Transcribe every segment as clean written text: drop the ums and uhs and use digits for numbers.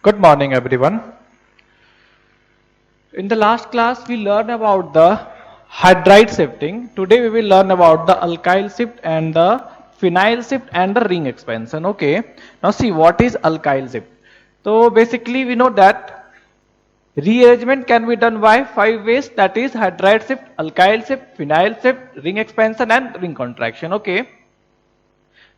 Good morning, everyone. In the last class, we learned about the hydride shifting. Today, we will learn about the alkyl shift and the phenyl shift and the ring expansion. Okay. Now, see what is alkyl shift. So, basically, we know that rearrangement can be done by 5 ways. That is hydride shift, alkyl shift, phenyl shift, ring expansion, and ring contraction. Okay.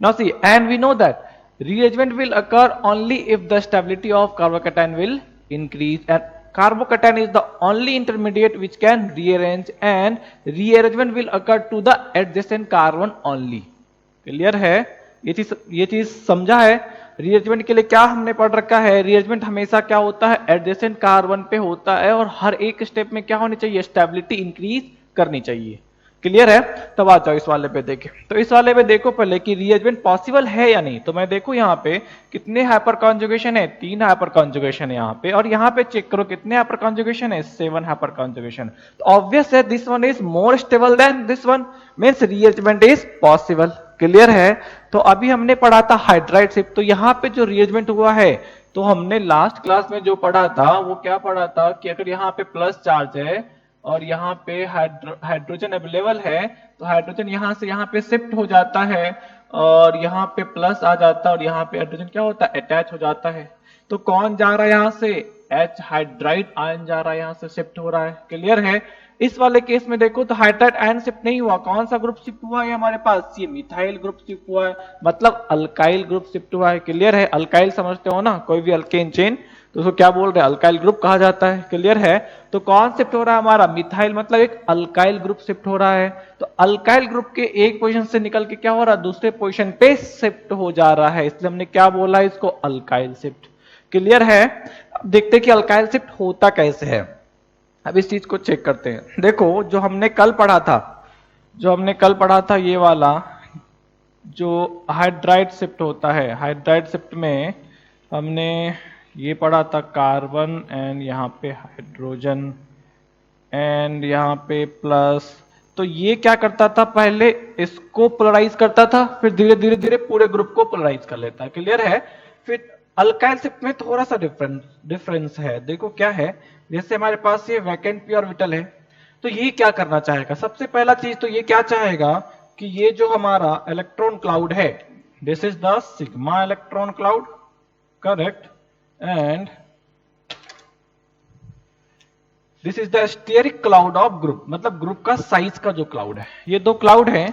Now see, and we know that rearrangement will occur only if the stability of carbocation will increase, and carbocation is the only intermediate which can rearrange, and rearrangement will occur to the adjacent carbon only. Clear है? ये चीज समझा है? Rearrangement के लिए क्या हमने पढ़ रखा है? रीअरेंजमेंट हमेशा क्या होता है? एडजेसेंट कार्बन पे होता है, और हर एक स्टेप में क्या होनी चाहिए? स्टेबिलिटी इंक्रीज करनी चाहिए। क्लियर है? तब आ जाओ इस वाले पे देखें। तो इस वाले पे देखो पहले कि रीअरेंजमेंट पॉसिबल है या नहीं। तो मैं देखो यहाँ पे कितने हाइपर कॉन्जुगेशन है? 3 हाइपर कॉन्जुगेशन है यहाँ पे, और यहाँ पे चेक करो कितने हाइपर कॉन्जुगेशन है? 7 हाइपर कॉन्जुगेशन। तो ऑब्वियस है this one is more stable then this one, means rearrangement is possible. Clear है? तो अभी हमने पढ़ा था हाइड्राइड शिफ्ट। तो यहाँ पे जो रीअरेंजमेंट हुआ है, तो हमने लास्ट क्लास में जो पढ़ा था वो क्या पढ़ा था कि अगर यहाँ पे प्लस चार्ज है और यहाँ पे हाइड्रोजन अवेलेबल है, तो हाइड्रोजन यहाँ से यहाँ पे शिफ्ट हो जाता है, और यहाँ पे प्लस आ जाता है, और यहाँ पे हाइड्रोजन क्या होता है? अटैच हो जाता है। तो कौन जा रहा है यहाँ से? एच हाइड्राइड आयन जा रहा है, यहाँ से शिफ्ट हो रहा है। क्लियर है? इस वाले केस में देखो तो हाइड्राइड आयन शिफ्ट नहीं हुआ। कौन सा ग्रुप शिफ्ट हुआ है हमारे पास? ये मिथाइल ग्रुप शिफ्ट हुआ है, मतलब अल्काइल ग्रुप शिफ्ट हुआ है। क्लियर है? अल्काइल समझते हो ना, कोई भी अल्केन चेन तो उसको क्या बोल रहे हैं? अल्काइल ग्रुप कहा जाता है। क्लियर है? तो कौन शिफ्ट हो रहा है हमारा? मिथाइल, मतलब एक अल्काइल ग्रुप शिफ्ट हो रहा है। तो अल्काइल ग्रुप के एक पोजीशन से निकल के क्या हो रहा है? दूसरे पोजीशन पे शिफ्ट हो जा रहा है, इसलिए हमने क्या बोला है इसको? Alkyl shift. क्लियर है? अब देखते हैं कि अल्काइल शिफ्ट होता कैसे है। अब इस चीज को चेक करते हैं। देखो जो हमने कल पढ़ा था, ये वाला जो हाइड्राइड शिफ्ट होता है, हाइड्राइड शिफ्ट में हमने ये पढ़ा था कार्बन एंड यहाँ पे हाइड्रोजन एंड यहाँ पे प्लस। तो ये क्या करता था? पहले इसको पोलराइज करता था, फिर धीरे धीरे धीरे पूरे ग्रुप को पोलराइज कर लेता है। क्लियर है? फिर अल्काइल शिफ्ट में थोड़ा सा डिफरेंस है। देखो क्या है, जैसे हमारे पास ये वैकेंट पी ऑर्बिटल है, तो ये क्या करना चाहेगा? सबसे पहला चीज तो ये क्या चाहेगा कि ये जो हमारा इलेक्ट्रॉन क्लाउड है, this is the sigma electron cloud, correct, and this is the steric cloud of group, मतलब ग्रुप का साइज का जो क्लाउड है। ये दो क्लाउड है।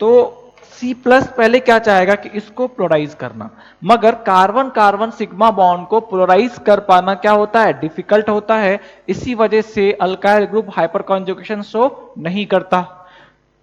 तो सी प्लस पहले क्या चाहेगा कि इसको पोलराइज करना, मगर कार्बन कार्बन सिग्मा बॉन्ड को पोलराइज कर पाना क्या होता है? डिफिकल्ट होता है। इसी वजह से alkyl group hyper conjugation show नहीं करता।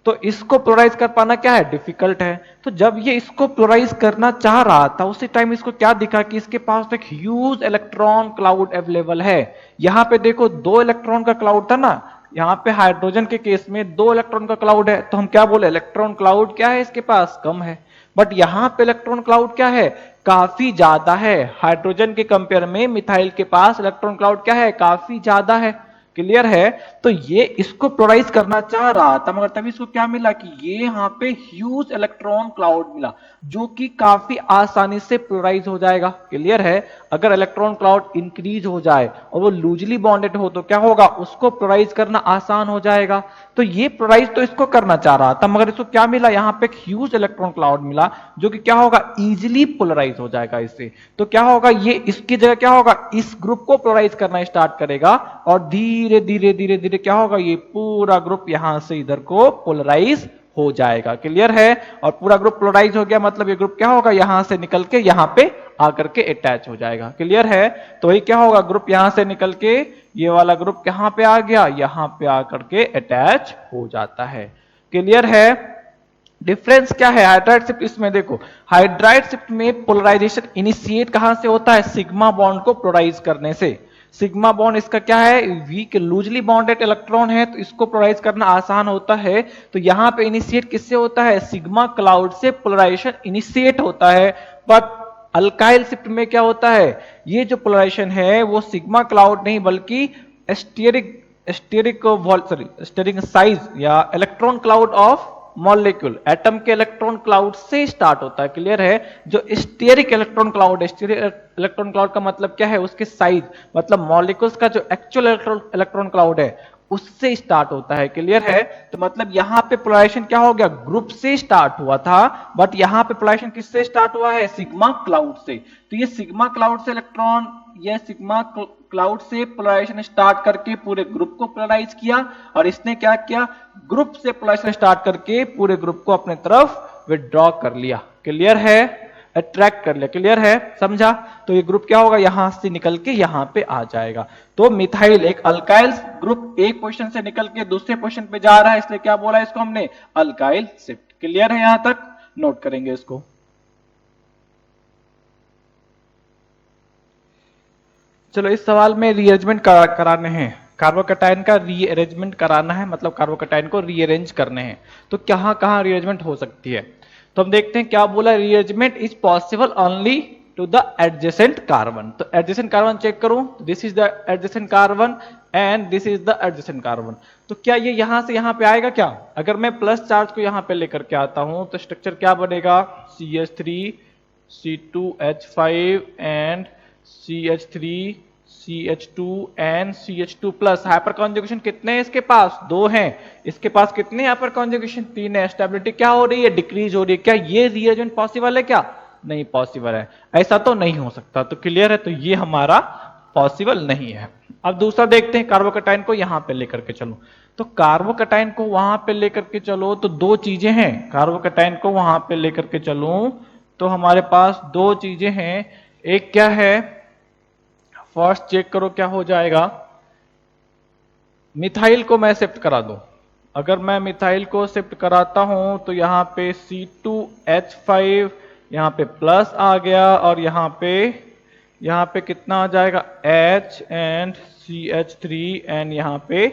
तो इसको पोलराइज कर पाना क्या है? डिफिकल्ट है। तो जब ये इसको पोलराइज करना चाह रहा था, उसी टाइम इसको क्या दिखा कि इसके पास एक ह्यूज इलेक्ट्रॉन क्लाउड अवेलेबल है। यहां पे देखो 2 इलेक्ट्रॉन का क्लाउड था ना, यहाँ पे हाइड्रोजन के केस में 2 इलेक्ट्रॉन का क्लाउड है, तो हम क्या बोले? इलेक्ट्रॉन क्लाउड क्या है इसके पास? कम है। बट यहाँ पे इलेक्ट्रॉन क्लाउड क्या है? काफी ज्यादा है। हाइड्रोजन के कंपेयर में मिथाइल के पास इलेक्ट्रॉन क्लाउड क्या है? काफी ज्यादा है। क्लियर है? तो ये इसको पोलराइज करना चाह रहा था, मगर तभी इसको क्या मिला कि ये यहाँ पे ह्यूज इलेक्ट्रॉन क्लाउड मिला, जो कि काफी आसानी से पोलराइज हो जाएगा। क्लियर है? अगर इलेक्ट्रॉन क्लाउड इंक्रीज हो जाए और वो लूजली बॉन्डेड हो तो क्या होगा? उसको पोलराइज करना आसान हो जाएगा। तो ये पोलराइज तो इसको करना चाह रहा था, मगर इसको क्या मिला? यहाँ पे एक ह्यूज इलेक्ट्रॉन क्लाउड मिला, जो कि क्या होगा? इजिली पोलराइज हो जाएगा इससे। तो क्या होगा? ये इसकी जगह क्या होगा? इस ग्रुप को पोलराइज करना स्टार्ट करेगा, और धीरे धीरे धीरे धीरे क्या होगा? ये पूरा ग्रुप यहां से इधर को पोलराइज हो जाएगा। क्लियर है? और पूरा ग्रुप पोलराइज हो गया, मतलब ये ग्रुप क्या होगा? यहां से निकल के यहां पे आकर के अटैच हो जाएगा। क्लियर है? तो वही क्या होगा? ग्रुप यहां से निकल के ये वाला ग्रुप कहां पे आ गया? यहां पे आकर के अटैच हो जाता है। क्लियर है? डिफरेंस क्या है हाइड्राइड शिफ्ट? इसमें देखो हाइड्राइड शिफ्ट में पोलराइजेशन इनिशिएट कहां से होता है? सिग्मा बॉन्ड को पोलराइज करने से। सिग्मा बॉन्ड इसका क्या है? वीक लूजली बॉन्डेड इलेक्ट्रॉन है, तो इसको पोलराइज करना आसान होता है। तो यहां पे इनिशिएट किससे होता है? सिग्मा क्लाउड से पोलराइजेशन इनिशिएट होता है। बट अल्काइल शिफ्ट में क्या होता है? ये जो पोलराइजेशन है वो सिग्मा क्लाउड नहीं बल्कि स्टेरिक साइज या electron cloud of molecule, atom के इलेक्ट्रॉन क्लाउड से स्टार्ट होता है। क्लियर है? जो स्टेरिक इलेक्ट्रॉन क्लाउड है, स्टेरिक इलेक्ट्रॉन क्लाउड का मतलब क्या है, उसके साइज मतलब मॉलिक्यूल्स का जो एक्चुअल इलेक्ट्रॉन क्लाउड है उससे स्टार्ट होता है। क्लियर है? तो मतलब यहां पे पोलराइजेशन क्या हो गया, ग्रुप से स्टार्ट हुआ था, बट यहां पे पोलराइजेशन किससे स्टार्ट हुआ है, सिग्मा क्लाउड से। तो ये सिग्मा क्लाउड से इलेक्ट्रॉन, ये सिग्मा क्लाउड से पोलराइजेशन स्टार्ट करके पूरे ग्रुप को पोलराइज किया, और इसने क्या किया, ग्रुप से पोलराइजेशन स्टार्ट करके पूरे ग्रुप को अपने तरफ विड्रॉ कर लिया। क्लियर है? अट्रैक्ट कर लिया। क्लियर है? समझा? तो ये ग्रुप क्या होगा, यहां से निकल के यहां पे आ जाएगा। तो मिथाइल एक अल्काइल ग्रुप एक पोजीशन से निकल के दूसरे पोजीशन पे जा रहा है, इसलिए क्या बोला इसको हमने, अल्काइल शिफ्ट। क्लियर है? यहां तक नोट करेंगे इसको। चलो इस सवाल में रीअरेंजमेंट कराने हैं, कार्बोकैटायन का रीअरेंजमेंट कराना है, मतलब कार्बोकैटायन को रीअरेंज करने हैं। तो कहां कहां रीअरेंजमेंट हो सकती है, तो हम देखते हैं क्या बोला, rearrangement is possible only to the adjacent carbon. तो एडजेसेंट कार्बन चेक करो, this is the adjacent carbon and this is the adjacent carbon. तो क्या ये यहां से यहां पे आएगा क्या, अगर मैं प्लस चार्ज को यहां पे लेकर के आता हूं तो स्ट्रक्चर क्या बनेगा, CH3 C2H5 and CH3 CH2 and CH2 plus. Hyper conjugation कितने हैं इसके पास, 2 हैं। इसके पास कितने हाइपर कॉन्जुगेशन, 3 है। स्टेबिलिटी क्या हो रही है, डिक्रीज हो रही है। क्या ये रीएजेंट पॉसिबल है, क्या नहीं पॉसिबल है, ऐसा तो नहीं हो सकता। तो क्लियर है, तो ये हमारा पॉसिबल नहीं है। अब दूसरा देखते हैं, कार्बोकैटायन को यहां पे लेकर के चलो। तो कार्बोकैटायन को वहां पे लेकर के चलो तो 2 चीजें हैं, कार्बोकैटायन को वहां पे लेकर के चलो तो हमारे पास 2 चीजें हैं। एक क्या है, फर्स्ट चेक करो क्या हो जाएगा, मिथाइल को मैं शिफ्ट करा दूं। अगर मैं मिथाइल को शिफ्ट कराता हूं तो यहां पे C2H5 यहां पे प्लस आ गया, और यहां पे कितना आ जाएगा, H एंड CH3 एंड यहां पे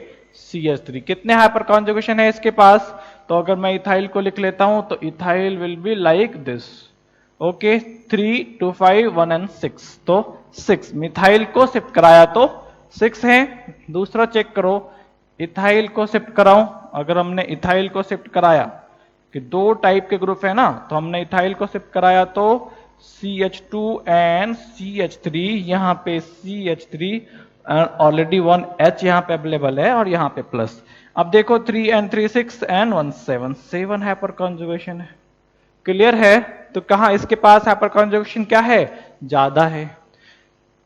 CH3। कितने हाइपर कॉन्जुगेशन है इसके पास, तो अगर मैं इथाइल को लिख लेता हूं तो ethyl will be like this. Okay, 3 2 5 1 and 6, तो 6 मिथाइल को शिफ्ट कराया तो 6 है। दूसरा चेक करो, इथाइल को शिफ्ट कराओ। अगर हमने इथाइल को शिफ्ट कराया, कि 2 टाइप के ग्रुप है ना, तो हमने इथाइल को शिफ्ट कराया तो CH2 एंड CH3, यहां पे CH3 ऑलरेडी 1 H यहां पे अवेलेबल है, और यहां पे प्लस। अब देखो 3 एंड 3 6 एंड 1 7, 7 हाइपर कॉन्जुगेशन है। क्लियर है? तो कहा इसके पास हाइपर कॉन्जुगेशन क्या है, ज्यादा है।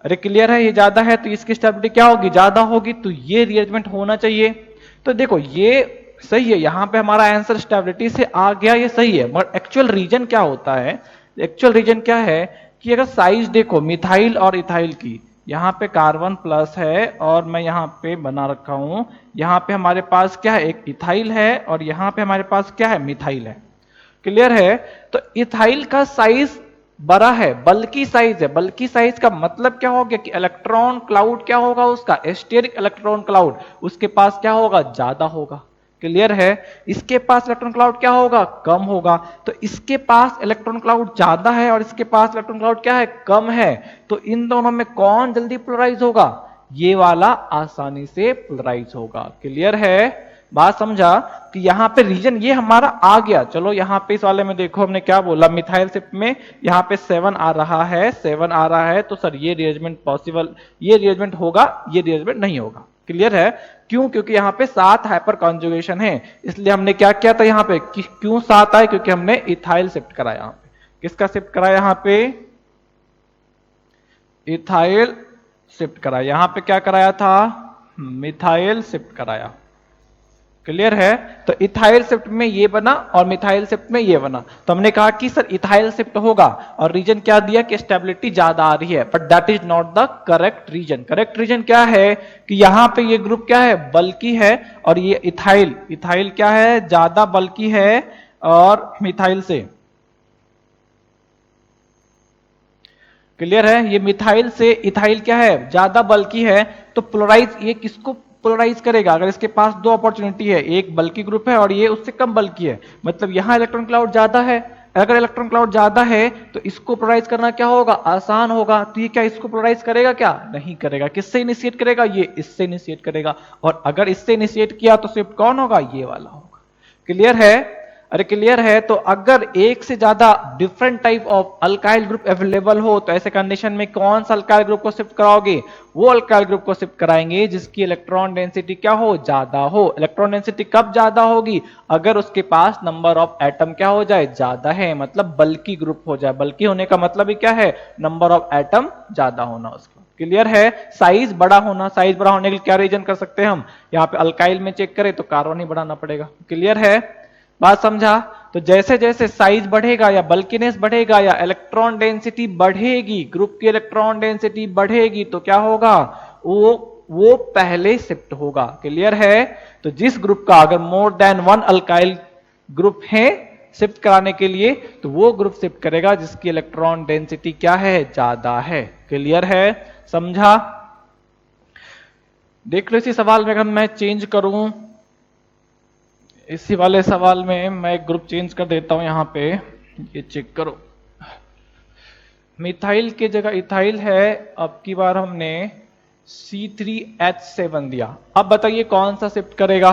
अरे क्लियर है, ये ज्यादा है तो इसकी स्टेबिलिटी क्या होगी, ज्यादा होगी, तो ये रीअरेंजमेंट होना चाहिए। तो देखो ये सही है, यहां पे हमारा आंसर स्टेबिलिटी से आ गया, ये सही है। मगर एक्चुअल रीजन क्या होता है, एक्चुअल रीजन क्या है कि अगर साइज देखो मिथाइल और इथाइल की, यहां पे कार्बन प्लस है और मैं यहां पे बना रखा हूं, यहां पे हमारे पास क्या है, एक इथाइल है और यहां पे हमारे पास क्या है, मिथाइल है। क्लियर है? तो इथाइल का साइज बड़ा है, बल्कि साइज है। बल्कि साइज का मतलब क्या हो गया कि इलेक्ट्रॉन क्लाउड क्या होगा उसका, स्टेरिक इलेक्ट्रॉन क्लाउड उसके पास क्या होगा, ज्यादा होगा। क्लियर है? इसके पास इलेक्ट्रॉन क्लाउड क्या होगा, कम होगा। तो इसके पास इलेक्ट्रॉन क्लाउड ज्यादा है और इसके पास इलेक्ट्रॉन क्लाउड क्या है, कम है। तो इन दोनों में कौन जल्दी पोलराइज होगा, ये वाला आसानी से पोलराइज होगा। क्लियर है? बात समझा? कि यहां पे रीजन ये हमारा आ गया। चलो यहां पे इस वाले में देखो हमने क्या बोला, मिथाइल शिफ्ट में यहां पे 7 आ रहा है, 7 आ रहा है, तो सर ये रीअरेंजमेंट पॉसिबल, ये रीअरेंजमेंट होगा, ये रीअरेंजमेंट नहीं होगा। क्लियर है? क्यों? क्योंकि यहां पे 7 हाइपर कॉन्जुगेशन है, इसलिए हमने क्या किया था यहां पे, क्यों 7 आए, क्योंकि हमने इथाइल शिफ्ट कराया। यहां पे किसका शिफ्ट कराया, यहां पे इथाइल शिफ्ट कराया। यहां पे क्या कराया था, मिथाइल शिफ्ट कराया। क्लियर है? तो इथाइल शिफ्ट में ये बना और मिथाइल शिफ्ट में ये बना। तो हमने कहा कि सर इथाइल शिफ्ट होगा, और रीजन क्या दिया कि स्टेबिलिटी ज्यादा आ रही है, but that is not the correct reason. Correct reason क्या है कि यहां पे ये ग्रुप क्या है, बल्कि है, और ये इथाइल, इथाइल क्या है, ज्यादा बल्कि है और मिथाइल से। क्लियर है? ये मिथाइल से इथाइल क्या है, ज्यादा बल्कि है। तो पोलराइज, ये किसको पोलराइज करेगा, अगर इसके पास 2 अपॉर्चुनिटी है, एक बल्कि ग्रुप है और ये उससे कम बल्कि है, मतलब यहां इलेक्ट्रॉन क्लाउड ज्यादा है। अगर इलेक्ट्रॉन क्लाउड ज्यादा है तो इसको पोलराइज करना क्या होगा, आसान होगा। तो ये क्या इसको पोलराइज करेगा, क्या नहीं करेगा। किससे इनिशिएट करेगा, ये इससे इनिशिएट करेगा, और अगर इससे इनिशिएट किया तो शिफ्ट कौन होगा, ये वाला होगा। क्लियर है? अरे क्लियर है। तो अगर एक से ज्यादा different type of alkyl group available हो तो ऐसे कंडीशन में कौन सा अल्काइल ग्रुप को शिफ्ट कराओगे? वो अल्काइल ग्रुप को शिफ्ट कराएंगे जिसकी इलेक्ट्रॉन डेंसिटी क्या हो? ज्यादा हो। इलेक्ट्रॉन डेंसिटी कब ज्यादा होगी? अगर उसके पास नंबर ऑफ एटम क्या हो जाए? ज्यादा है, मतलब बल्की ग्रुप हो जाए। बल्की होने का मतलब ही क्या है? नंबर ऑफ एटम ज्यादा होना उसका। क्लियर है? साइज बड़ा होना, साइज बड़ा होने के लिए क्या रीजन कर सकते हैं हम? यहाँ पे अल्काइल में चेक करें तो कार्बन ही बढ़ाना पड़ेगा। क्लियर है? बात समझा? तो जैसे जैसे साइज बढ़ेगा या बल्कीनेस बढ़ेगा या इलेक्ट्रॉन डेंसिटी बढ़ेगी, ग्रुप की इलेक्ट्रॉन डेंसिटी बढ़ेगी तो क्या होगा? वो पहले शिफ्ट होगा। क्लियर है? तो जिस ग्रुप का अगर more than one alkyl group है शिफ्ट कराने के लिए, तो वो ग्रुप शिफ्ट करेगा जिसकी इलेक्ट्रॉन डेंसिटी क्या है? ज्यादा है। क्लियर है? समझा? देख लो इसी सवाल में अगर मैं चेंज करूं, इसी वाले सवाल में मैं एक ग्रुप चेंज कर देता हूं यहां पे, ये चेक करो। मिथाइल की जगह इथाइल है, अब की बार हमने C3H7 दिया। अब बताइए कौन सा शिफ्ट करेगा?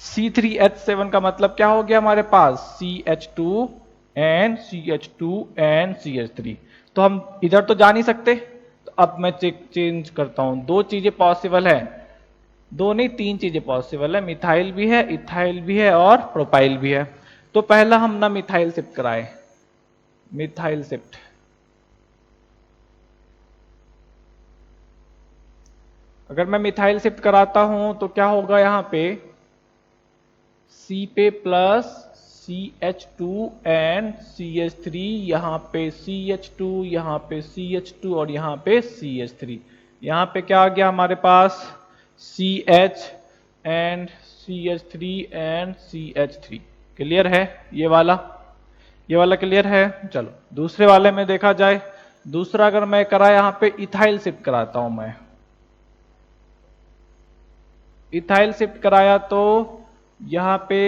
C3H7 का मतलब क्या हो गया हमारे पास? CH2 and CH2 and CH3। तो हम इधर तो जा नहीं सकते, तो अब मैं चेंज करता हूं। दो चीजें पॉसिबल है, दो नहीं तीन चीजें पॉसिबल है। मिथाइल भी है, इथाइल भी है और प्रोपाइल भी है। तो पहला हम ना मिथाइल शिफ्ट कराए, मिथाइल शिफ्ट। अगर मैं मिथाइल शिफ्ट कराता हूं तो क्या होगा? यहां पे C पे प्लस CH2 एंड CH3, यहां पे CH2, यहां पे CH2 और यहां पे CH3। यहां पे क्या आ गया हमारे पास? CH and CH3 and CH3। Clear है? ये वाला क्लियर है। चलो दूसरे वाले में देखा जाए। दूसरा अगर मैं करा यहां पे इथाइल शिफ्ट कराता हूं, मैं इथाइल शिफ्ट कराया तो यहां पे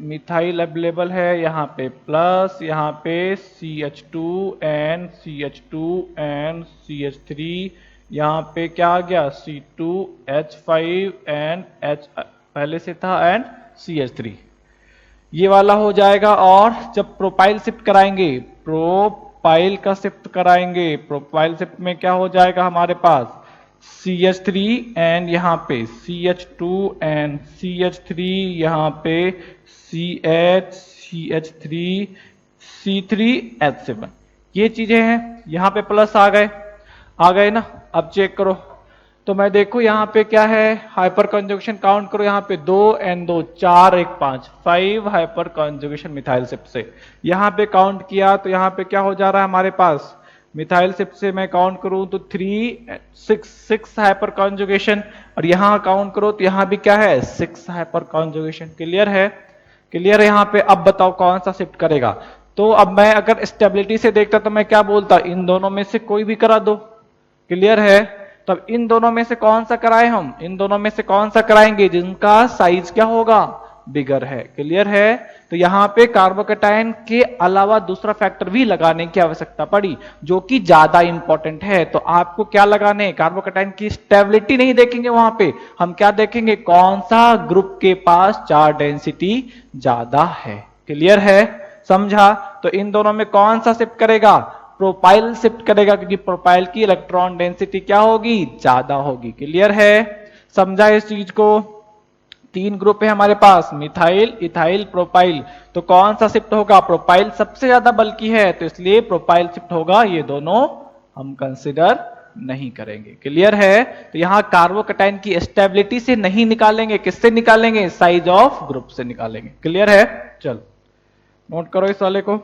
मिथाइल अवेलेबल है, यहां पे प्लस, यहां पे CH2 and CH2 and CH3, यहां पे क्या आ गया? C2H5 एंड H पहले से था एंड CH3। ये वाला हो जाएगा। और जब प्रोपाइल शिफ्ट कराएंगे, प्रोपाइल का शिफ्ट कराएंगे, प्रोपाइल शिफ्ट में क्या हो जाएगा हमारे पास? CH3 एंड यहां पे CH2 एंड CH3, यहां पे CH, CH3, C3H7। ये चीजें हैं। यहां पे प्लस आ गए ना? अब चेक करो तो मैं देखू यहां पे क्या है? हाइपर कंजुगेशन काउंट करो, यहां पे 2 and 2 4 1 5 5 hyper conjugation methyl shift से यहां पे काउंट किया तो यहां पे क्या हो जा रहा है हमारे पास? मिथाइल शिफ्ट से मैं काउंट करूं तो 3 6 हाइपर कॉन्जुगेशन, और यहां काउंट करो तो यहां भी क्या है? 6 हाइपर कॉन्जुगेशन। क्लियर है? क्लियर है यहां पे? अब बताओ कौन सा शिफ्ट करेगा? तो अब मैं अगर स्टेबिलिटी से देखता तो मैं क्या बोलता? इन दोनों में से कोई भी करा दो। क्लियर है? तब इन दोनों में से कौन सा कराए? हम इन दोनों में से कौन सा कराएंगे जिनका साइज क्या होगा? बिगर है। क्लियर है? तो यहां पे कार्बोकेटायन के अलावा दूसरा फैक्टर भी लगाने की आवश्यकता पड़ी जो कि ज्यादा इंपॉर्टेंट है। तो आपको क्या लगाने? कार्बोकेटायन की स्टेबिलिटी नहीं देखेंगे वहां पे, हम क्या देखेंगे? कौन सा ग्रुप के पास चार्ज डेंसिटी ज्यादा है। क्लियर है? समझा? तो इन दोनों में कौन सा शिफ्ट करेगा? प्रोपाइल शिफ्ट करेगा, क्योंकि प्रोपाइल की इलेक्ट्रॉन डेंसिटी क्या होगी? ज्यादा होगी। क्लियर है? समझा इस चीज को? तीन ग्रुप है हमारे पास, मिथाइल, इथाइल, प्रोपाइल। तो कौन सा शिफ्ट होगा? प्रोपाइल सबसे ज्यादा बल्कि है तो इसलिए प्रोपाइल शिफ्ट होगा। ये दोनों हम कंसिडर नहीं करेंगे। क्लियर है? तो यहां कार्बोकेटाइन की स्टेबिलिटी से नहीं निकालेंगे, किससे निकालेंगे? साइज ऑफ ग्रुप से निकालेंगे। क्लियर है? चलो नोट करो इस वाले को।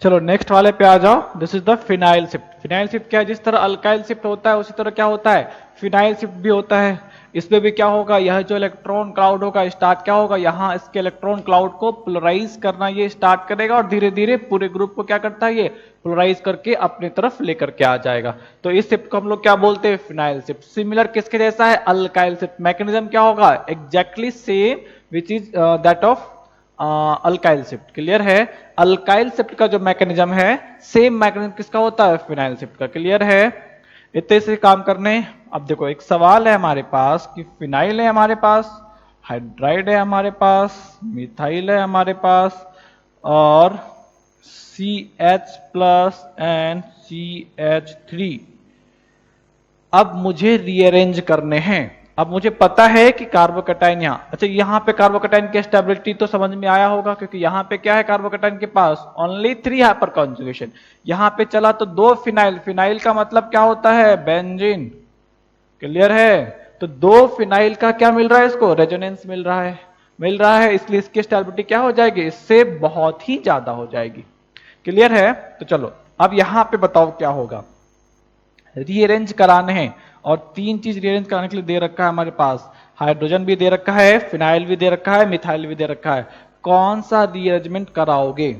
चलो नेक्स्ट वाले पे आ जाओ। This is the phenyl shift. Phenyl shift क्या है? जिस तरह अल्काइल शिफ्ट होता है उसी तरह क्या होता है? फिनाइल शिफ्ट भी होता है। इसमें भी क्या होगा? यह जो इलेक्ट्रॉन क्लाउड होगा स्टार्ट क्या होगा? यहाँ इसके इलेक्ट्रॉन क्लाउड को पोलराइज करना ये स्टार्ट करेगा और धीरे धीरे पूरे ग्रुप को क्या करता है? ये पोलराइज करके अपनी तरफ लेकर के आ जाएगा। तो इस शिफ्ट को हम लोग क्या बोलते हैं? Phenyl shift. सिमिलर किसके जैसा है? Alkyl shift. मैकेनिज्म क्या होगा? Exactly same which is that of alkyl shift. Clear है? अल्काइल शिफ्ट का जो मैकेनिज्म है सेम मैकेनिज्म किसका होता है? फिनाइल शिफ्ट का। क्लियर है? इतने से काम करने। अब देखो एक सवाल है हमारे पास कि फिनाइल है हमारे पास, हाइड्राइड है हमारे पास, मिथाइल है हमारे पास, और CH+ एंड CH3। अब मुझे रीअरेंज करने हैं। अब मुझे पता है कि कार्बोकैटायन यहाँ, अच्छा यहाँ पे कार्बोकैटायन की स्टेबिलिटी तो समझ में आया होगा, क्योंकि यहाँ पे क्या है कार्बोकैटायन के पास? Only 3 hyper conjugation. यहाँ पे चला तो 2 फिनाइल, फिनाइल का मतलब क्या होता है? बेंजीन। क्लियर है? तो 2 फिनाइल का क्या मिल रहा है इसको? रेजोनेंस मिल रहा है, मिल रहा है, इसलिए इसकी स्टेबिलिटी क्या हो जाएगी? इससे बहुत ही ज्यादा हो जाएगी। क्लियर है? तो चलो अब यहां पे बताओ क्या होगा। रीअरेंज कराने हैं, और 3 चीज रीअरेंज कराने के लिए दे रखा है हमारे पास। हाइड्रोजन भी दे रखा है, फिनाइल भी दे रखा है, मिथाइल भी दे रखा है। कौन सा रीअरेंजमेंट कराओगे?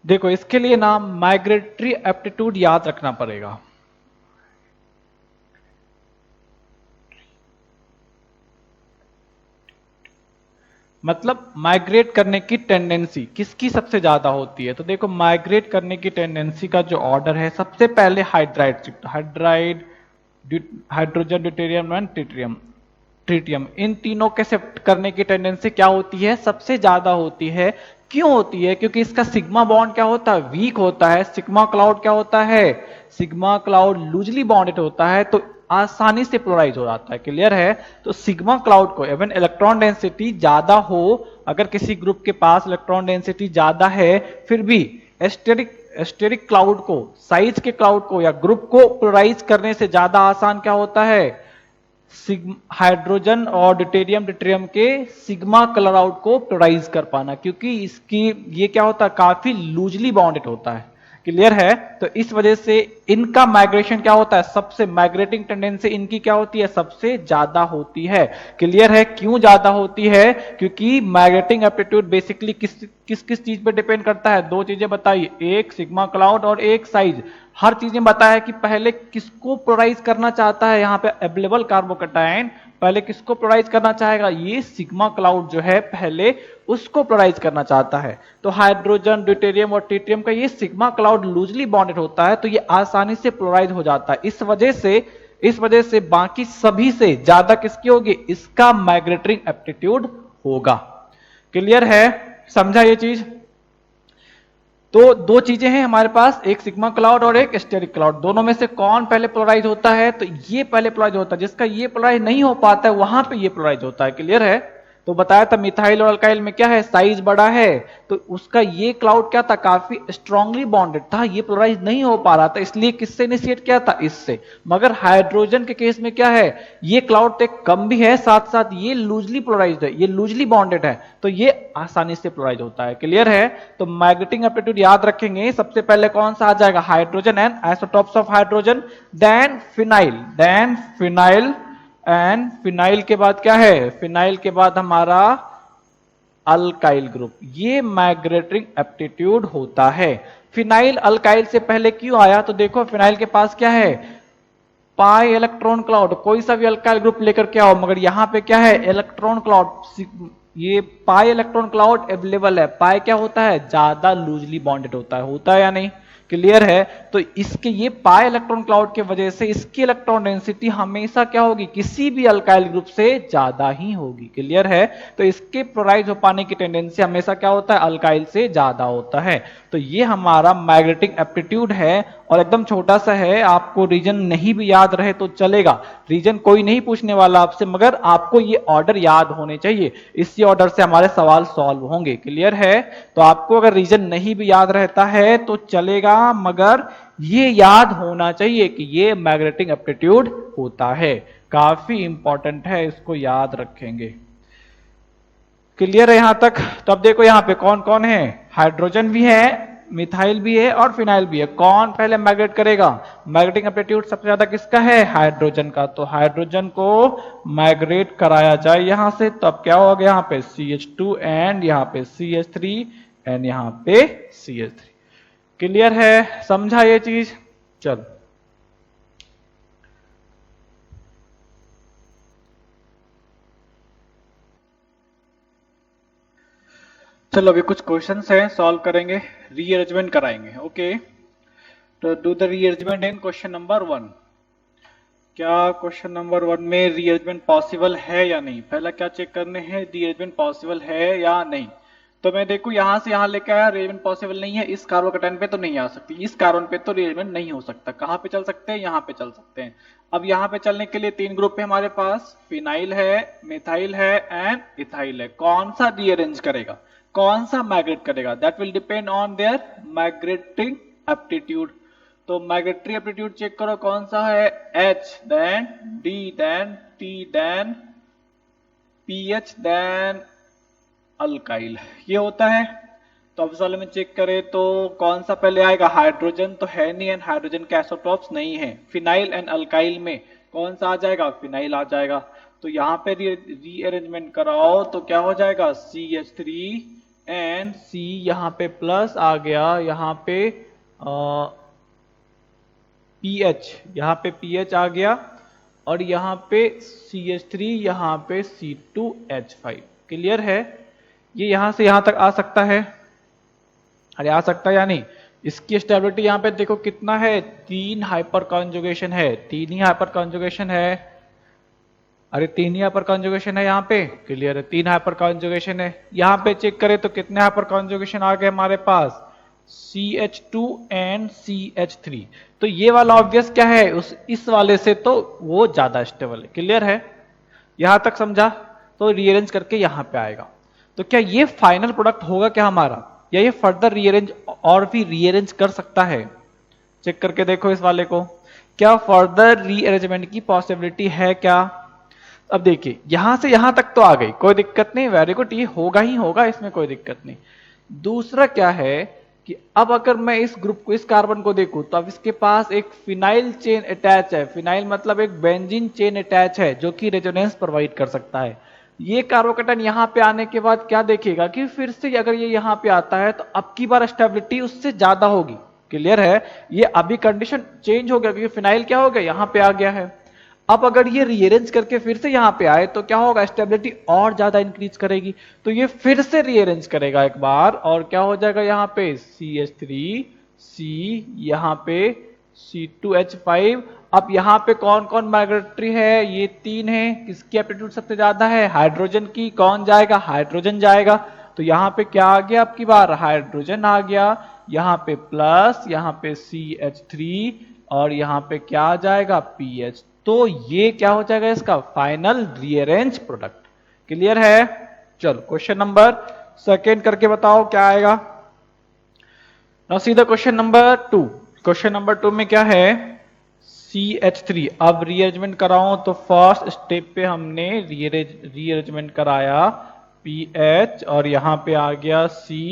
देखो इसके लिए ना माइग्रेटरी एप्टीट्यूड याद रखना पड़ेगा। मतलब माइग्रेट करने की टेंडेंसी किसकी सबसे ज्यादा होती है? तो देखो माइग्रेट करने की टेंडेंसी का जो ऑर्डर है, सबसे पहले hydride shift, hydride, hydrogen, deuterium and tritium, tritium, इन तीनों के शिफ्ट करने की टेंडेंसी क्या होती है? सबसे ज्यादा होती है। क्यों होती है? क्योंकि इसका सिग्मा बॉन्ड क्या होता है? वीक होता है। सिग्मा क्लाउड क्या होता है? सिग्मा क्लाउड लूजली बॉन्डेड होता है, तो आसानी से पोलराइज हो जाता है। क्लियर है? तो सिग्मा क्लाउड को इवन इलेक्ट्रॉन डेंसिटी ज्यादा हो, अगर किसी ग्रुप के पास इलेक्ट्रॉन डेंसिटी ज्यादा है, फिर भी एस्टेरिक एस्टेरिक क्लाउड को, साइज के क्लाउड को या ग्रुप को पोलराइज करने से ज्यादा आसान क्या होता है? हाइड्रोजन और ड्यूटेरियम ड्यूटेरियम के सिग्मा क्लाउड को पोलराइज कर पाना, क्योंकि इसकी ये क्या होता है? काफी लूजली बाउंडेड होता है। क्लियर है? तो इस वजह से इनका माइग्रेशन क्या होता है? सबसे माइग्रेटिंग टेंडेंसी इनकी क्या होती है? सबसे ज्यादा होती है। क्लियर है? क्यों ज्यादा होती है? क्योंकि माइग्रेटिंग एप्टीट्यूड बेसिकली किस किस किस चीज पे डिपेंड करता है? 2 चीजें बताइए, एक सिग्मा क्लाउड और एक साइज। हर चीजें बताया कि पहले किसको पोलराइज करना चाहता है। यहाँ पे अवेलेबल कार्बोकैटायन पहले किसको पोलराइज करना चाहेगा? ये सिग्मा क्लाउड जो है पहले उसको पोलराइज करना चाहता है। तो हाइड्रोजन, ड्यूटेरियम और ट्रिटियम का ये सिग्मा क्लाउड लूजली बॉन्डेड होता है, तो ये आसानी से पोलराइज हो जाता है। इस वजह से बाकी सभी से ज्यादा किसकी होगी? इसका माइग्रेटिंग एप्टीट्यूड होगा। क्लियर है? समझा ये चीज? तो 2 चीजें हैं हमारे पास, एक सिग्मा क्लाउड और एक स्टेरिक क्लाउड। दोनों में से कौन पहले पोलराइज होता है? तो ये पहले पोलराइज होता है। जिसका ये पोलराइज नहीं हो पाता है वहां पे ये पोलराइज होता है। क्लियर है? तो बताया था मिथाइल और अल्काइल में क्या है? साइज बड़ा है, तो उसका ये क्लाउड क्या था? काफी स्ट्रांगली बॉन्डेड था, ये पोलराइज नहीं हो पा रहा था, इसलिए किससे इनिशिएट किया था? इससे। मगर हाइड्रोजन के केस में क्या है? ये क्लाउड तो कम भी है, साथ साथ ये लूजली पोलराइज्ड है, ये लूजली बॉन्डेड है, तो ये आसानी से पोलराइज होता है। क्लियर है? तो माइग्रेटिंग एप्टीट्यूड याद रखेंगे। सबसे पहले कौन सा आ जाएगा? Hydrogen and isotopes of hydrogen, then phenyl and phenyl के बाद क्या है? फिनाइल के बाद हमारा अल्काइल ग्रुप। ये माइग्रेटिंग एप्टीट्यूड होता है। फिनाइल अल्काइल से पहले क्यों आया? तो देखो फिनाइल के पास क्या है? Pi electron cloud. कोई सा भी अल्काइल ग्रुप लेकर के आओ, मगर यहां पे क्या है? Electron cloud. ये पाई इलेक्ट्रॉन क्लाउड अवेलेबल है। पाई क्या होता है? ज्यादा लूजली बॉन्डेड होता है या नहीं? क्लियर है? तो इसके ये पाई इलेक्ट्रॉन क्लाउड की वजह से इसकी इलेक्ट्रॉन डेंसिटी हमेशा क्या होगी? किसी भी अल्काइल ग्रुप से ज्यादा ही होगी। क्लियर है? तो इसके पोलराइज हो पाने की टेंडेंसी हमेशा क्या होता है? अल्काइल से ज्यादा होता है। तो ये हमारा माइग्रेटिंग एप्टीट्यूड है, और एकदम छोटा सा है, आपको रीजन नहीं भी याद रहे तो चलेगा। रीजन कोई नहीं पूछने वाला आपसे, मगर आपको ये ऑर्डर याद होने चाहिए। इसी ऑर्डर से हमारे सवाल सॉल्व होंगे। क्लियर है? तो आपको अगर रीजन नहीं भी याद रहता है तो चलेगा, मगर ये याद होना चाहिए कि ये मैग्नेटिक एप्टीट्यूड होता है। काफी इंपॉर्टेंट है, इसको याद रखेंगे। क्लियर है यहां तक? तो अब देखो यहां पे कौन कौन है? हाइड्रोजन भी है, मिथाइल भी है और फिनाइल भी है। कौन पहले माइग्रेट करेगा? मैग्नेटिक एप्टीट्यूड सबसे ज्यादा किसका है? हाइड्रोजन का। तो हाइड्रोजन को माइग्रेट कराया जाए यहां से, तो अब क्या होगा? यहाँ पे CH2 एंड यहाँ पे CH3 एंड यहाँ पे CH3। क्लियर है, समझा ये चीज? चलो चलो अभी कुछ क्वेश्चंस हैं, सॉल्व करेंगे, रीअरेंजमेंट कराएंगे। ओके, तो do the rearrangement in question number 1। क्या क्वेश्चन नंबर 1 में रीअरेंजमेंट पॉसिबल है या नहीं? पहला क्या चेक करने हैं, रीअरेंजमेंट पॉसिबल है या नहीं। तो मैं देखू यहां से यहां लेकर आया, रीअरेंजमेंट पॉसिबल नहीं है, इस कार्बोकेटाइन पे तो नहीं आ सकती, इस कार्बन पे तो रीअरेंजमेंट नहीं हो सकता। कहां पे चल सकते हैं? यहाँ पे चल सकते हैं। अब यहाँ पे चलने के लिए 3 ग्रुप है हमारे पास, फिनाइल है, मिथाइल है एंड इथाइल है। कौन सा रीअरेंज करेगा, कौन सा माइग्रेट करेगा, that will depend on their migrating aptitude. तो माइग्रेटरी एप्टीट्यूड चेक करो कौन सा है, H then D then T then PH then alkyl, ये होता है। तो अब इस वाले में चेक करें तो कौन सा पहले आएगा, हाइड्रोजन तो है नहीं एंड हाइड्रोजन के आइसोटॉप्स नहीं है। फिनाइल एंड अल्काइल में कौन सा आ जाएगा, फिनाइल आ जाएगा। तो यहाँ पे रीअरेंजमेंट कराओ तो क्या हो जाएगा, CH3 एंड C, यहाँ पे प्लस आ गया, यहाँ पे PH, यहाँ पे PH आ गया और यहाँ पे CH3, यहाँ पे C2H5। क्लियर है? ये यहां से यहां तक आ सकता है, अरे आ सकता है या नहीं? इसकी स्टेबिलिटी यहाँ पे देखो कितना है, 3 हाइपर कॉन्जुगेशन है, 3 ही हाइपर कॉन्जुगेशन है। अरे 3 ही हाइपर कॉन्जुगेशन है यहाँ पे। क्लियर है, 3 हाइपर कॉन्जुगेशन है। यहाँ पे चेक करें तो कितने हाइपर कॉन्जुगेशन आ गए हमारे पास, CH2 एंड CH3। तो ये वाला ऑब्वियस क्या है, उस इस वाले से तो वो ज्यादा स्टेबल है। क्लियर है, यहां तक समझा? तो रीअरेंज करके यहां पे आएगा। तो क्या ये फाइनल प्रोडक्ट होगा क्या हमारा, या ये फर्दर रीअरेंज और भी रीअरेंज कर सकता है? चेक करके देखो इस वाले को, क्या फर्दर रीअरेंजमेंट की पॉसिबिलिटी है क्या? अब देखिए यहां से यहां तक तो आ गई, कोई दिक्कत नहीं, वेरी गुड, ये होगा ही होगा, इसमें कोई दिक्कत नहीं। दूसरा क्या है कि अब अगर मैं इस ग्रुप को, इस कार्बन को देखूं तो अब इसके पास एक फिनाइल चेन अटैच है। फिनाइल मतलब एक बेंजीन चेन अटैच है जो कि रेजोनेंस प्रोवाइड कर सकता है। ये कार्बोकेटाइन यहां पे आने के बाद क्या देखेगा कि फिर से अगर ये यहां पे आता है तो अब की बार स्टेबिलिटी उससे ज्यादा होगी। क्लियर है, ये अभी कंडीशन चेंज हो गया क्योंकि फिनाइल क्या हो गया, यहां पे आ गया है। अब अगर ये रीअरेंज करके फिर से यहां पे आए तो क्या होगा, स्टेबिलिटी और ज्यादा इंक्रीज करेगी। तो ये फिर से रीअरेंज करेगा एक बार और क्या हो जाएगा, यहाँ पे CH3 C, यहाँ पे C2H5। अब यहाँ पे कौन कौन माइग्रेटरी है, ये 3 है। किसकी एप्टीट्यूड सबसे ज्यादा है, हाइड्रोजन की। कौन जाएगा, हाइड्रोजन जाएगा। तो यहाँ पे क्या आ गया, अब की बार हाइड्रोजन आ गया, यहाँ पे प्लस, यहाँ पे CH3 और यहाँ पे क्या आ जाएगा, PH। तो ये क्या हो जाएगा, इसका फाइनल रीअरेंज प्रोडक्ट। क्लियर है? चलो क्वेश्चन नंबर सेकेंड करके बताओ क्या आएगा। Now see the question number 2। Question number 2 में क्या है, CH3। अब रीअरेंजमेंट कराओ तो फर्स्ट स्टेप पे हमने रीअरेंजमेंट कराया PH और यहां पे आ गया C,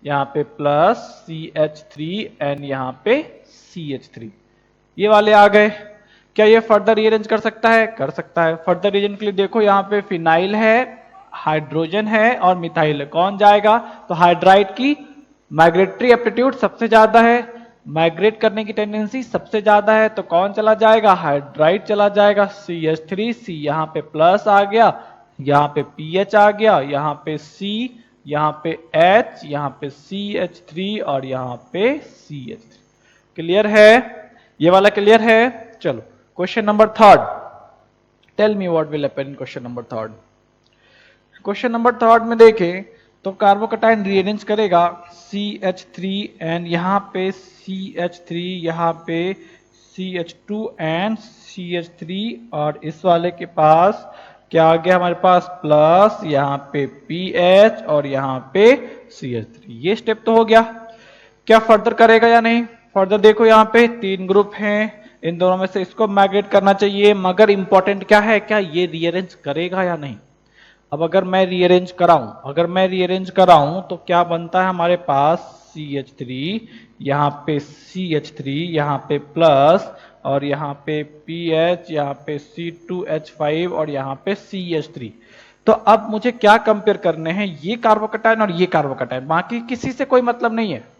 यहां पे प्लस CH3 एंड यहां पे CH3, ये वाले आ गए। क्या ये फर्दर रीअरेंज कर सकता है? कर सकता है। फर्दर रीअरेंज के लिए देखो यहाँ पे फिनाइल है, हाइड्रोजन है और मिथाइल है। कौन जाएगा, तो हाइड्राइड की माइग्रेटरी एप्टीट्यूड सबसे ज्यादा है, माइग्रेट करने की टेंडेंसी सबसे ज्यादा है। तो कौन चला जाएगा, हाइड्राइड चला जाएगा। CH3 C, यहाँ पे प्लस आ गया, यहाँ पे PH आ गया, यहाँ पे C, यहाँ पे H, यहाँ पे CH3 और यहाँ पे CH3। क्लियर है, ये वाला क्लियर है? चलो question number 3। Tell me what will happen in question number 3। Question number 3 में देखें तो कार्बोकेटाइन रीअरेंज करेगा CH3 एंड यहाँ पे CH3, यहाँ पे CH2 एंड CH3 और इस वाले के पास क्या आ गया हमारे पास, प्लस, यहाँ पे PH और यहाँ पे CH3। ये स्टेप तो हो गया। क्या फर्दर करेगा या नहीं? फर्दर देखो यहाँ पे 3 ग्रुप हैं, इन दोनों में से इसको माइग्रेट करना चाहिए, मगर इंपॉर्टेंट क्या है, क्या ये रीअरेंज करेगा या नहीं। अब अगर मैं रीअरेंज कराऊं तो क्या बनता है हमारे पास, CH3, यहाँ पे CH3, यहाँ पे प्लस और यहाँ पे PH, यहाँ पे C2H5 और यहाँ पे CH3। तो अब मुझे क्या कंपेयर करने हैं, ये कार्बोकैटायन और ये कार्बोकैटायन, बाकी किसी से कोई मतलब नहीं है।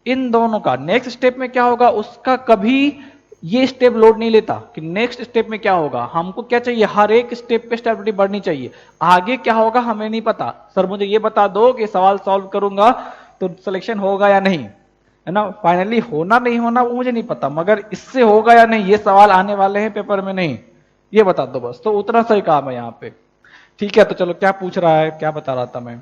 इन दोनों का नेक्स्ट स्टेप में क्या होगा, उसका कभी ये स्टेप लोड नहीं लेता कि नेक्स्ट स्टेप में क्या होगा। हमको क्या चाहिए, हर एक स्टेप पे स्टेबिलिटी बढ़नी चाहिए। आगे क्या होगा हमें नहीं पता, सर मुझे ये बता दो कि सवाल सॉल्व करूंगा तो सिलेक्शन होगा या नहीं, है ना। फाइनली होना नहीं होना वो मुझे नहीं पता, मगर इससे होगा या नहीं, ये सवाल आने वाले हैं पेपर में, नहीं ये बता दो बस। तो उतना सही काम है यहाँ पे। ठीक है, तो चलो क्या पूछ रहा है, क्या बता रहा था मैं।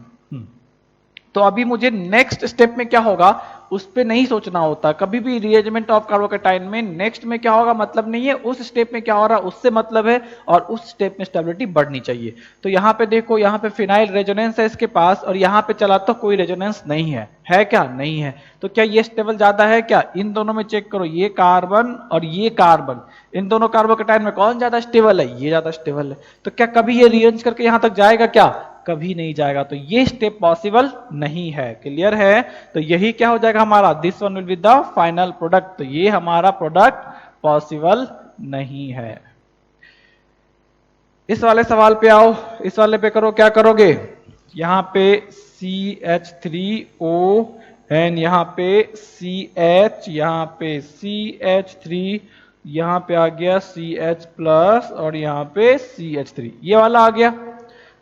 तो अभी मुझे नेक्स्ट स्टेप में क्या होगा उस पे नहीं सोचना होता। कभी भी रीअरेंजमेंट ऑफ कार्बोकैटायन में नेक्स्ट में क्या होगा मतलब नहीं है, उस स्टेप में क्या हो रहा है उससे मतलब है, और उस स्टेप में स्टेबिलिटी बढ़नी चाहिए। तो यहाँ पे देखो, यहाँ पे फिनाइल रेजोनेंस है इसके पास, और यहाँ पे चला तो कोई रेजोनेंस नहीं है क्या, नहीं है। तो क्या ये स्टेबल ज्यादा है क्या, इन दोनों में चेक करो, ये कार्बन और ये कार्बन, इन दोनों कार्बोकैटायन में कौन ज्यादा स्टेबल है, ये ज्यादा स्टेबल है। तो क्या कभी ये रीअरेंज करके यहां तक जाएगा क्या, कभी नहीं जाएगा। तो ये स्टेप पॉसिबल नहीं है। क्लियर है। तो यही क्या हो जाएगा हमारा, this one will be the final product. तो ये हमारा प्रोडक्ट पॉसिबल नहीं है। इस वाले सवाल पे आओ, इस वाले पे करो, क्या करोगे, यहां पे CH3O एंड यहां पे CH, यहां पे CH3, यहां पे आ गया CH प्लस और यहां पे CH3, ये वाला आ गया।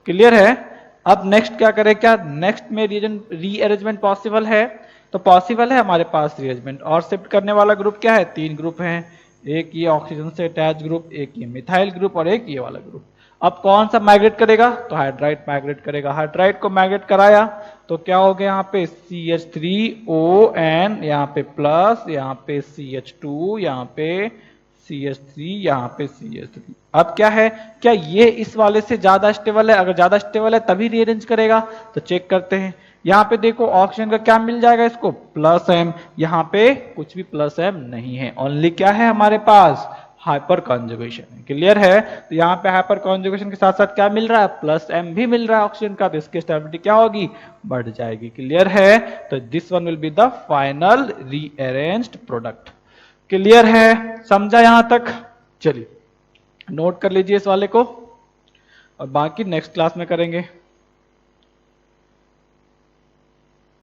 क्लियर है। अब नेक्स्ट क्या करें, क्या नेक्स्ट में रीअरेंजमेंट पॉसिबल है, तो पॉसिबल है हमारे पास रीअरेंजमेंट। और शिफ्ट करने वाला ग्रुप क्या है, तीन ग्रुप हैं, एक ये ऑक्सीजन से अटैच ग्रुप, एक ये मिथाइल ग्रुप और एक ये वाला ग्रुप। अब कौन सा माइग्रेट करेगा, तो हाइड्राइड माइग्रेट करेगा। हाइड्राइड को माइग्रेट कराया तो क्या हो गया, यहाँ पे CH3ON, यहाँ पे प्लस, यहाँ पे CH2, यहाँ पे CH3, यहाँ पे CH3। अब क्या है, क्या ये इस वाले से ज्यादा स्टेबल है, अगर ज्यादा स्टेबल है तभी रीअरेंज करेगा। तो चेक करते हैं, यहाँ पे देखो ऑक्सीजन का क्या मिल जाएगा इसको, प्लस M, यहाँ पे कुछ भी प्लस M नहीं है, ओनली क्या है हमारे पास, हाइपर कॉन्जुगेशन। क्लियर है। तो यहाँ पे हाइपर कॉन्जुगेशन के साथ साथ क्या मिल रहा है, प्लस M भी मिल रहा है ऑक्सीजन का, तो इसकी स्टेबिलिटी क्या होगी, बढ़ जाएगी। क्लियर है। तो this one will be the final rearranged product. Clear है, समझा यहां तक। चलिए नोट कर लीजिए इस वाले को, और बाकी नेक्स्ट क्लास में करेंगे।